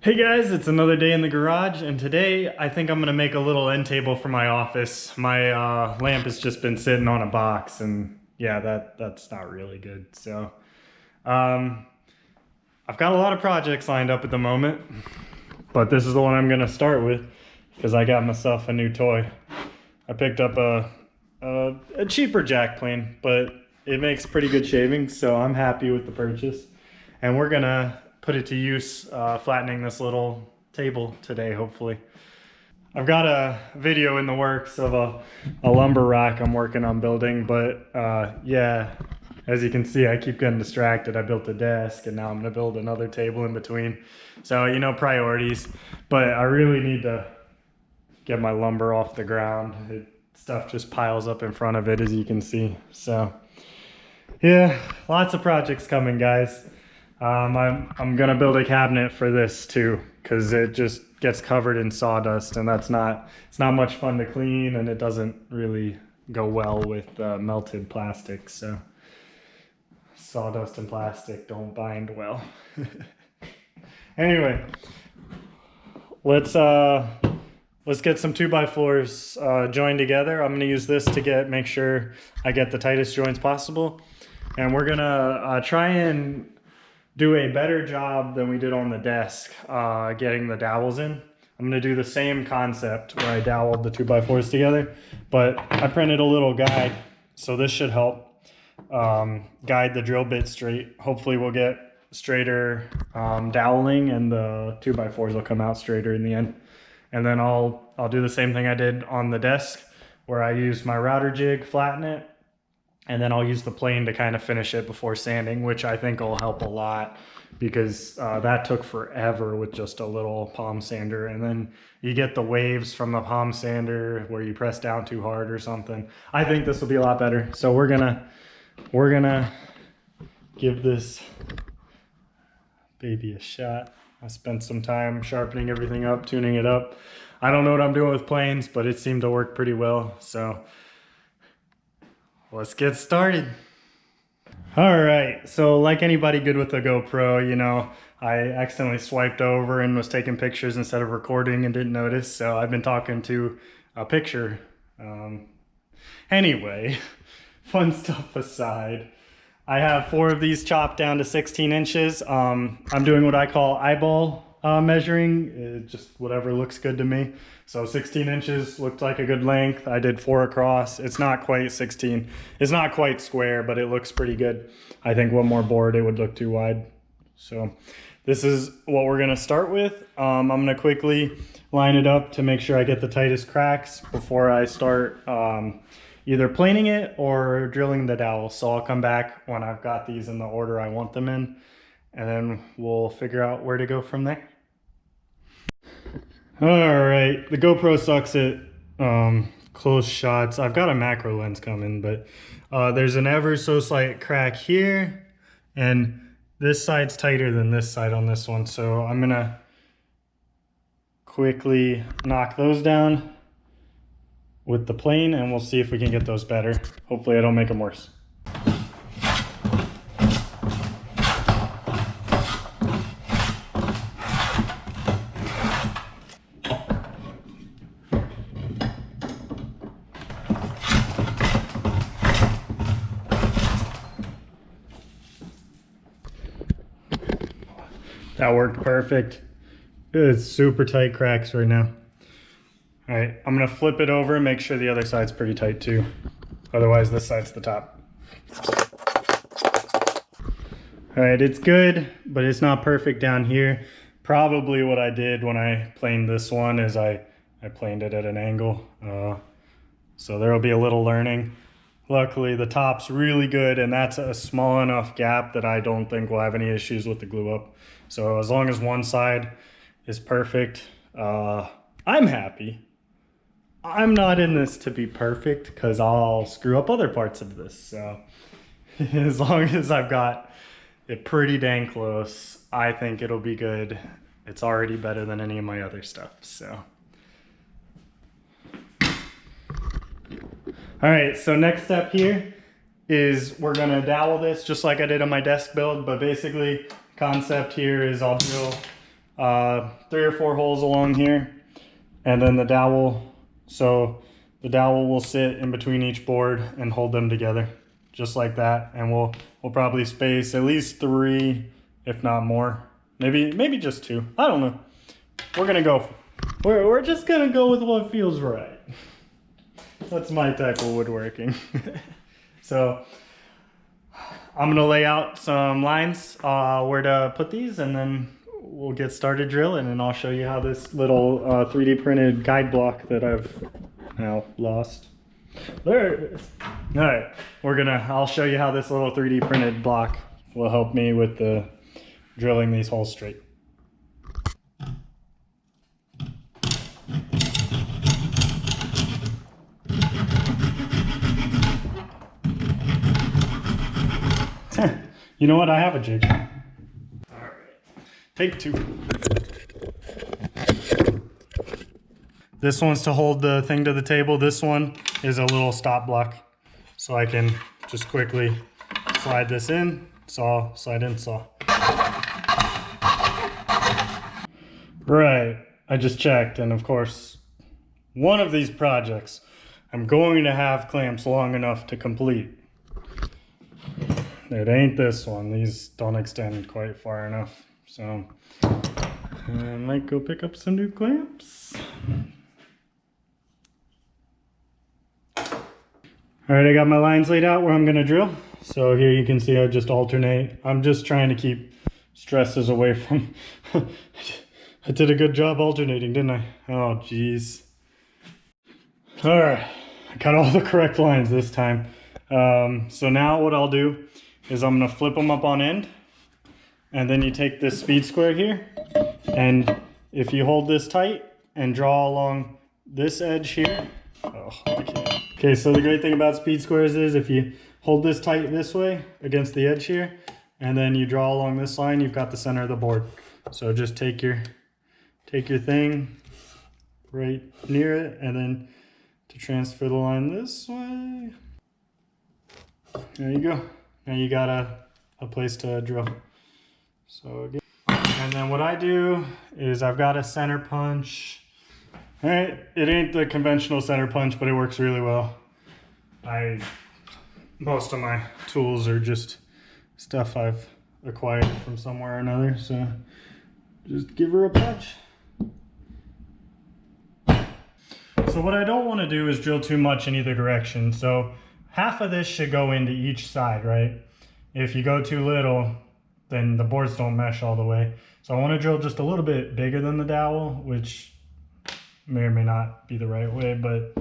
Hey guys, it's another day in the garage, and today I think I'm gonna make a little end table for my office. My lamp has just been sitting on a box, and yeah, that's not really good. So um, I've got a lot of projects lined up at the moment, but this is the one I'm gonna start with because I got myself a new toy. I picked up a cheaper jack plane, but it makes pretty good shavings, so I'm happy with the purchase. And we're gonna put it to use flattening this little table today, hopefully. I've got a video in the works of a lumber rack I'm working on building, but yeah, as you can see, I keep getting distracted. I built a desk and now I'm gonna build another table in between. So, you know, priorities, but I really need to get my lumber off the ground. Stuff just piles up in front of it, as you can see. So yeah, lots of projects coming, guys. I'm gonna build a cabinet for this too, because it just gets covered in sawdust, and it's not much fun to clean, and it doesn't really go well with melted plastic. So sawdust and plastic don't bind well. Anyway, let's get some 2x4s joined together. I'm gonna use this to make sure I get the tightest joints possible, and we're gonna try and do a better job than we did on the desk getting the dowels in. I'm gonna do the same concept where I doweled the 2x4s together, but I printed a little guide, so this should help guide the drill bit straight. Hopefully we'll get straighter doweling, and the 2x4s will come out straighter in the end. And then I'll do the same thing I did on the desk, where I used my router jig, flatten it, and then I'll use the plane to kind of finish it before sanding, which I think will help a lot, because that took forever with just a little palm sander. And then you get the waves from the palm sander where you press down too hard or something. I think this will be a lot better. So we're gonna give this baby a shot. I spent some time sharpening everything up, tuning it up. I don't know what I'm doing with planes, but it seemed to work pretty well. So let's get started. All right, so like anybody good with a GoPro, you know, I accidentally swiped over and was taking pictures instead of recording and didn't notice. So I've been talking to a picture. Anyway, fun stuff aside, I have 4 of these chopped down to 16 inches. I'm doing what I call eyeball measuring, just whatever looks good to me. So 16 inches looked like a good length. I did 4 across. It's not quite 16. It's not quite square, but it looks pretty good. I think one more board, it would look too wide. So this is what we're gonna start with. I'm gonna quickly line it up to make sure I get the tightest cracks before I start either planing it or drilling the dowel. So I'll come back when I've got these in the order I want them in, and then we'll figure out where to go from there. All right, the GoPro sucks at close shots. I've got a macro lens coming, but there's an ever so slight crack here, and this side's tighter than this side on this one. So I'm gonna quickly knock those down with the plane, and we'll see if we can get those better. Hopefully I don't make them worse. That worked perfect. It's super tight cracks right now. All right, I'm gonna flip it over and make sure the other side's pretty tight too. Otherwise, this side's the top. All right, it's good, but it's not perfect down here. Probably what I did when I planed this one is I planed it at an angle. So there'll be a little learning. Luckily, the top's really good, and that's a small enough gap that I don't think we'll have any issues with the glue up. So as long as one side is perfect, I'm happy. I'm not in this to be perfect, because I'll screw up other parts of this. So as long as I've got it pretty dang close, I think it'll be good. It's already better than any of my other stuff, so. All right, so next step here is we're gonna dowel this just like I did on my desk build, but basically concept here is I'll drill 3 or 4 holes along here, and then the dowel. So the dowel will sit in between each board and hold them together, just like that. And we'll probably space at least 3, if not more. Maybe just 2. I don't know. We're just gonna go with what feels right. That's my type of woodworking. So I'm gonna lay out some lines where to put these, and then we'll get started drilling, and I'll show you how this little 3D printed guide block that I've now lost. There it is. All right, I'll show you how this little 3D printed block will help me with the drilling these holes straight. You know what? I have a jig. All right, take 2. This one's to hold the thing to the table. This one is a little stop block, so I can just quickly slide this in, slide in, saw. Right, I just checked, and of course, one of these projects I'm going to have clamps long enough to complete. It ain't this one. These don't extend quite far enough, so I might go pick up some new clamps. All right, I got my lines laid out where I'm gonna drill. So here you can see I just alternate. I'm just trying to keep stresses away from, I did a good job alternating, didn't I? Oh, geez. All right, I got all the correct lines this time. So now what I'll do is I'm gonna flip them up on end, and then you take this speed square here, and if you hold this tight and draw along this edge here, oh, I can't. Okay, so the great thing about speed squares is if you hold this tight this way against the edge here, and then you draw along this line, you've got the center of the board. So just take your thing right near it, and then to transfer the line this way. There you go. Now you got a place to drill. So again, and then what I do is I've got a center punch. All right, it ain't the conventional center punch, but it works really well. Most of my tools are just stuff I've acquired from somewhere or another, so just give her a punch. So what I don't want to do is drill too much in either direction. So half of this should go into each side, right? If you go too little, then the boards don't mesh all the way. So I want to drill just a little bit bigger than the dowel, which may or may not be the right way, but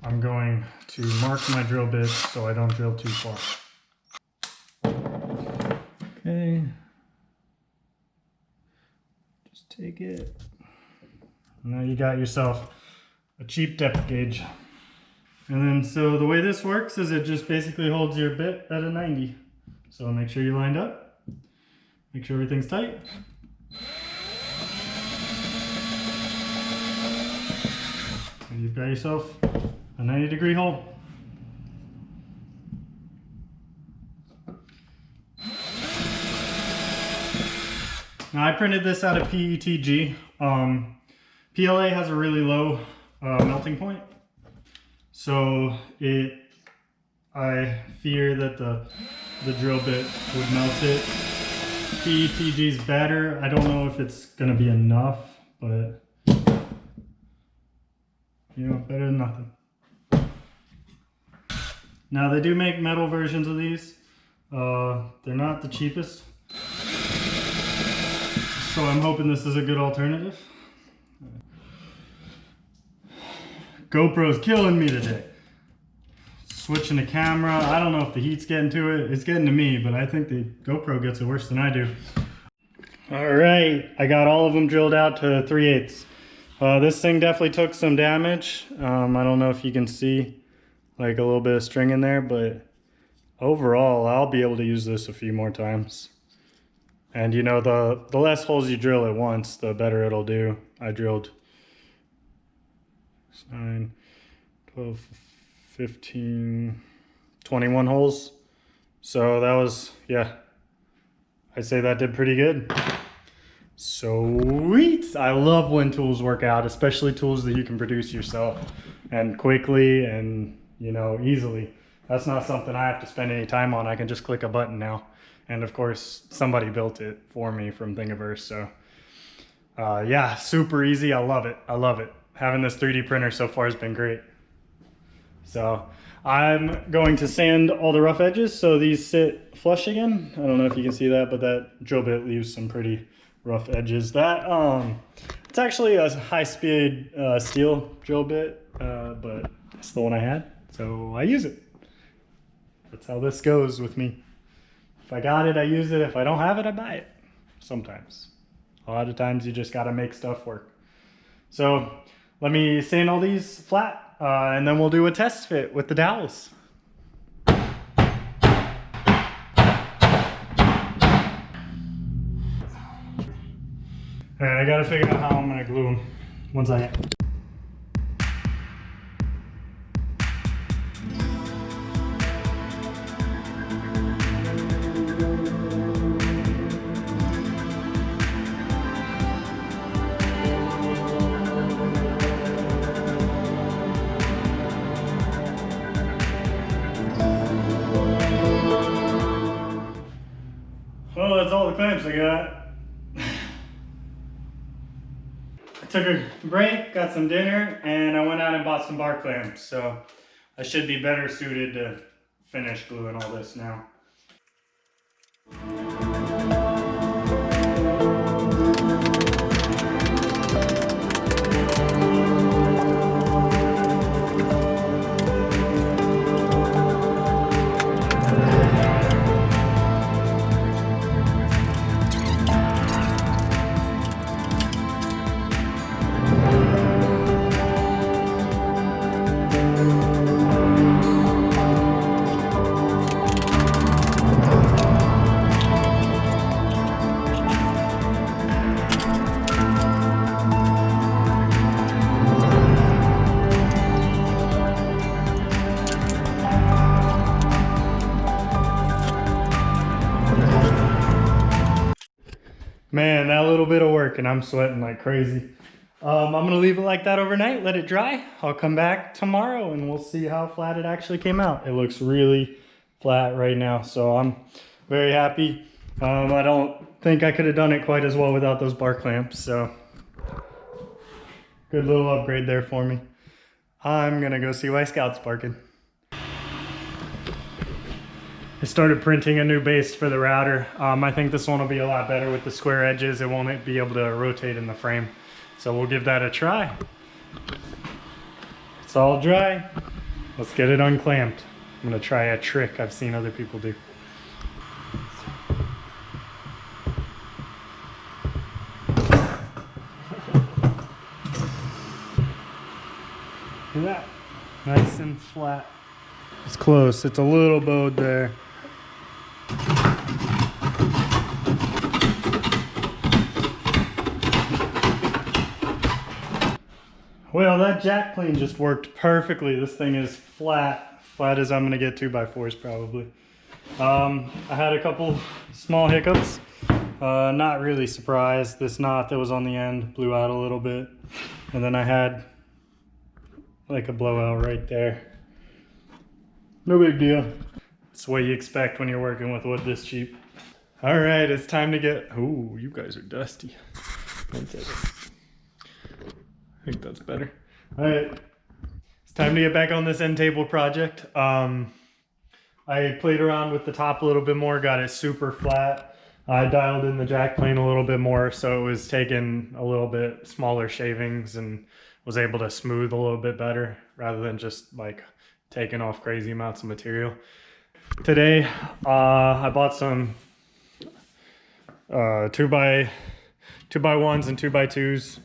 I'm going to mark my drill bits so I don't drill too far. Okay. Just take it. Now you got yourself a cheap depth gauge. And then, so the way this works is it just basically holds your bit at a 90. So make sure you're lined up. Make sure everything's tight. And you've got yourself a 90-degree hole. Now I printed this out of PETG. PLA has a really low melting point. So I fear that the drill bit would melt it. PETG's better. I don't know if it's gonna be enough, but you know, better than nothing. Now they do make metal versions of these. They're not the cheapest. So I'm hoping this is a good alternative. GoPro's killing me today. Switching the camera. I don't know if the heat's getting to it. It's getting to me, but I think the GoPro gets it worse than I do. All right, I got all of them drilled out to 3/8. This thing definitely took some damage. I don't know if you can see like a little bit of string in there, but overall, I'll be able to use this a few more times. And you know, the less holes you drill at once, the better it'll do. I drilled 9, 12, 15, 21 holes. So that was, yeah, I'd say that did pretty good. Sweet! I love when tools work out, especially tools that you can produce yourself and quickly and, you know, easily. That's not something I have to spend any time on. I can just click a button now. And of course, somebody built it for me from Thingiverse. So yeah, super easy. I love it. I love it. Having this 3D printer so far has been great. So I'm going to sand all the rough edges so these sit flush again. I don't know if you can see that, but that drill bit leaves some pretty rough edges. That it's actually a high-speed steel drill bit, but it's the one I had, so I use it. That's how this goes with me. If I got it, I use it. If I don't have it, I buy it. Sometimes. A lot of times you just gotta make stuff work. So let me sand all these flat, and then we'll do a test fit with the dowels. All right, I gotta figure out how I'm gonna glue them. One second. Well, that's all the clamps I got. I took a break, got some dinner, and I went out and bought some bar clamps. So I should be better suited to finish gluing all this now. Man, that little bit of work and I'm sweating like crazy. I'm gonna leave it like that overnight, let it dry. I'll come back tomorrow and we'll see how flat it actually came out. It looks really flat right now, so I'm very happy. I don't think I could have done it quite as well without those bar clamps, so good little upgrade there for me. I'm gonna go see why Scout's barking. I started printing a new base for the router. I think this one will be a lot better with the square edges. It won't be able to rotate in the frame. So we'll give that a try. It's all dry. Let's get it unclamped. I'm gonna try a trick I've seen other people do. Look at that, nice and flat. It's close, it's a little bowed there. Well, that jack plane just worked perfectly. This thing is flat as I'm gonna get 2x4s probably. I had a couple small hiccups. Not really surprised. This knot that was on the end blew out a little bit. And then I had like a blowout right there. No big deal. It's what you expect when you're working with wood this cheap. All right, it's time to get, oh, you guys are dusty. One second. I think that's better. All right, it's time to get back on this end table project. I played around with the top a little bit more, got it super flat. I dialed in the jack plane a little bit more, so it was taking a little bit smaller shavings and was able to smooth a little bit better rather than just like taking off crazy amounts of material. Today, I bought some 2x1s and 2x2s.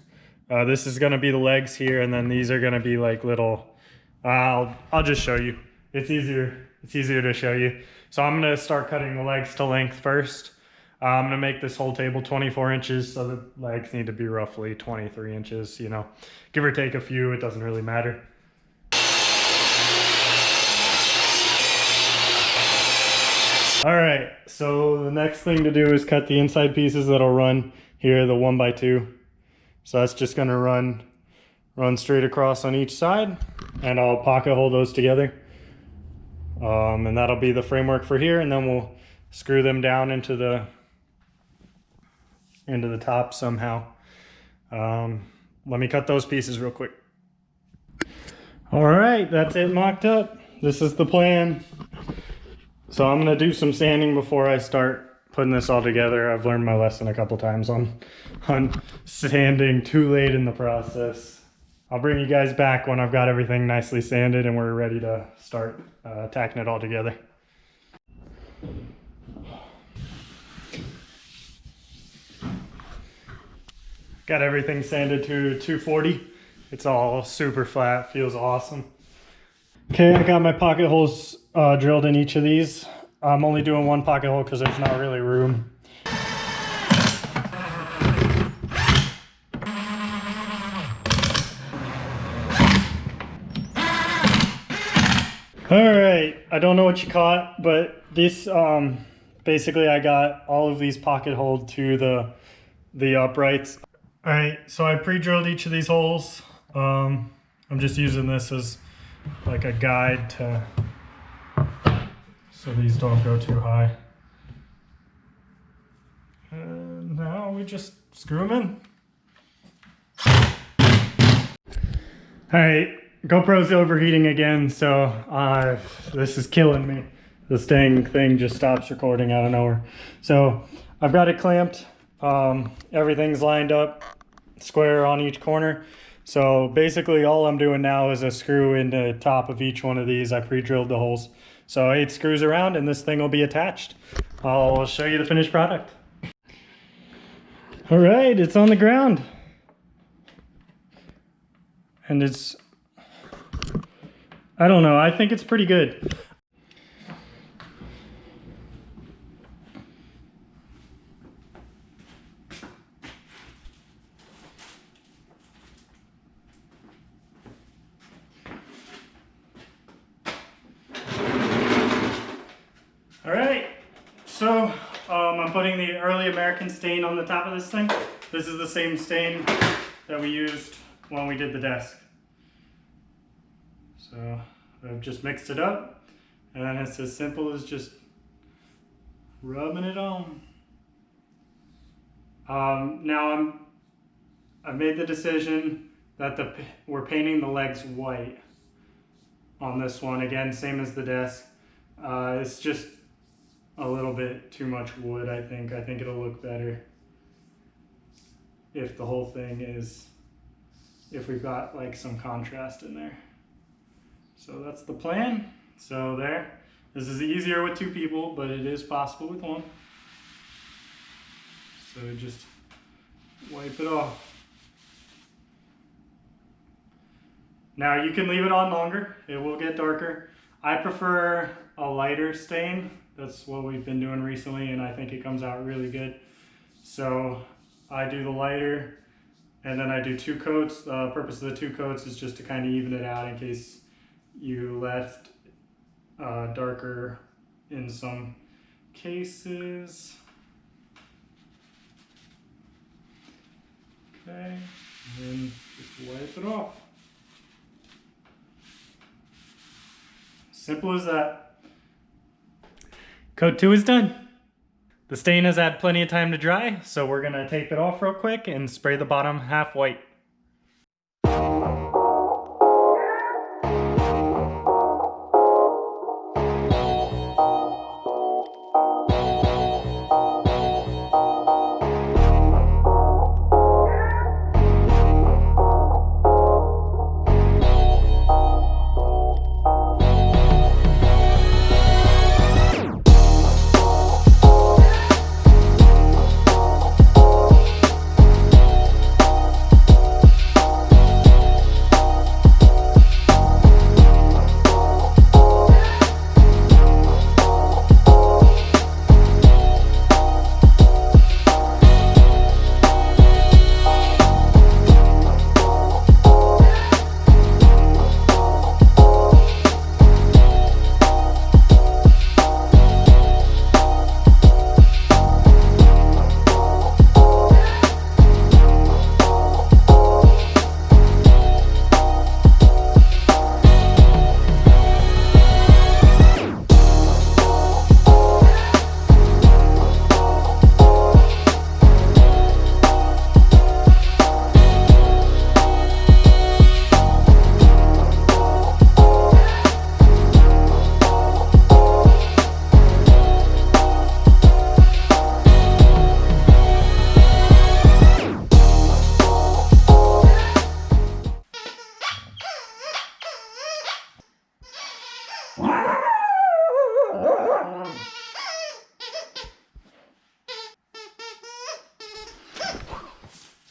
This is gonna be the legs here, and then these are gonna be like little, I'll just show you. It's easier to show you. So I'm gonna start cutting the legs to length first. I'm gonna make this whole table 24 inches, so the legs need to be roughly 23 inches, you know. Give or take a few, it doesn't really matter. All right, so the next thing to do is cut the inside pieces that'll run here, the 1x2. So that's just gonna run straight across on each side, and I'll pocket hole those together. And that'll be the framework for here, and then we'll screw them down into the top somehow. Let me cut those pieces real quick. All right, that's it mocked up. This is the plan. So I'm gonna do some sanding before I start putting this all together. I've learned my lesson a couple times on sanding too late in the process. I'll bring you guys back when I've got everything nicely sanded and we're ready to start tacking it all together. Got everything sanded to 240. It's all super flat, feels awesome. Okay, I got my pocket holes drilled in each of these. I'm only doing one pocket hole because there's not really room. All right, I don't know what you caught, but this, basically I got all of these pocket holed to the uprights. All right, so I pre-drilled each of these holes. I'm just using this as like a guide to, so these don't go too high. And now we just screw them in. All right. GoPro's overheating again, so this is killing me. This dang thing just stops recording out of nowhere. So I've got it clamped. Everything's lined up square on each corner. So basically all I'm doing now is a screw in the top of each one of these. I pre-drilled the holes. So 8 screws around and this thing will be attached. I'll show you the finished product. All right, it's on the ground. And it's, I don't know, I think it's pretty good. All right, so I'm putting the early American stain on the top of this thing. This is the same stain that we used when we did the desk. So I've just mixed it up, and it's as simple as just rubbing it on. Now I've made the decision that we're painting the legs white on this one. Again, same as the desk. It's just a little bit too much wood, I think. I think it'll look better if the whole thing is, if we've got like some contrast in there. So that's the plan. So there. This is easier with 2 people, but it is possible with 1. So just wipe it off. Now you can leave it on longer. It will get darker. I prefer a lighter stain. That's what we've been doing recently, and I think it comes out really good. So I do the lighter, and then I do 2 coats. The purpose of the 2 coats is just to kind of even it out in case you left darker in some cases. Okay, and then just wipe it off. Simple as that. Coat 2 is done. The stain has had plenty of time to dry, so we're gonna tape it off real quick and spray the bottom half white.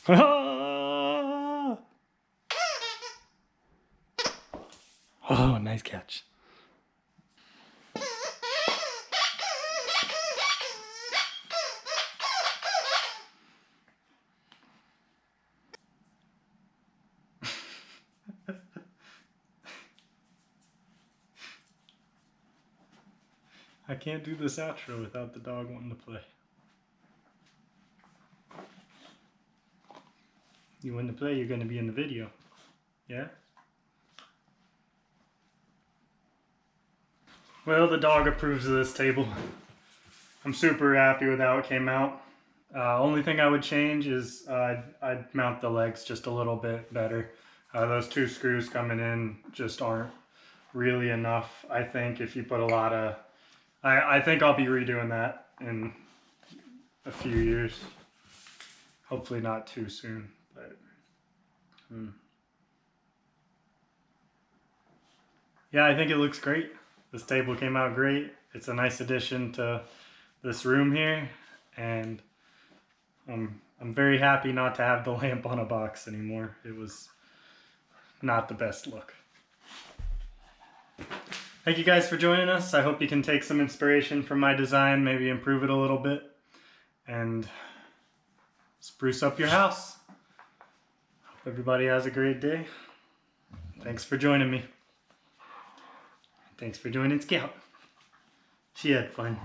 Oh, nice catch. I can't do this outro without the dog wanting to play. You want to play, you're going to be in the video. Yeah? Well, the dog approves of this table. I'm super happy with how it came out. Only thing I would change is I'd mount the legs just a little bit better. Those 2 screws coming in just aren't really enough. I think if you put a lot of... I think I'll be redoing that in a few years. Hopefully not too soon, but... Yeah, I think it looks great. This table came out great. It's a nice addition to this room here, and I'm very happy not to have the lamp on a box anymore. It was not the best look. Thank you guys for joining us. I hope you can take some inspiration from my design, maybe improve it a little bit, and spruce up your house. Hope everybody has a great day. Thanks for joining me. Thanks for joining Scout. She had fun.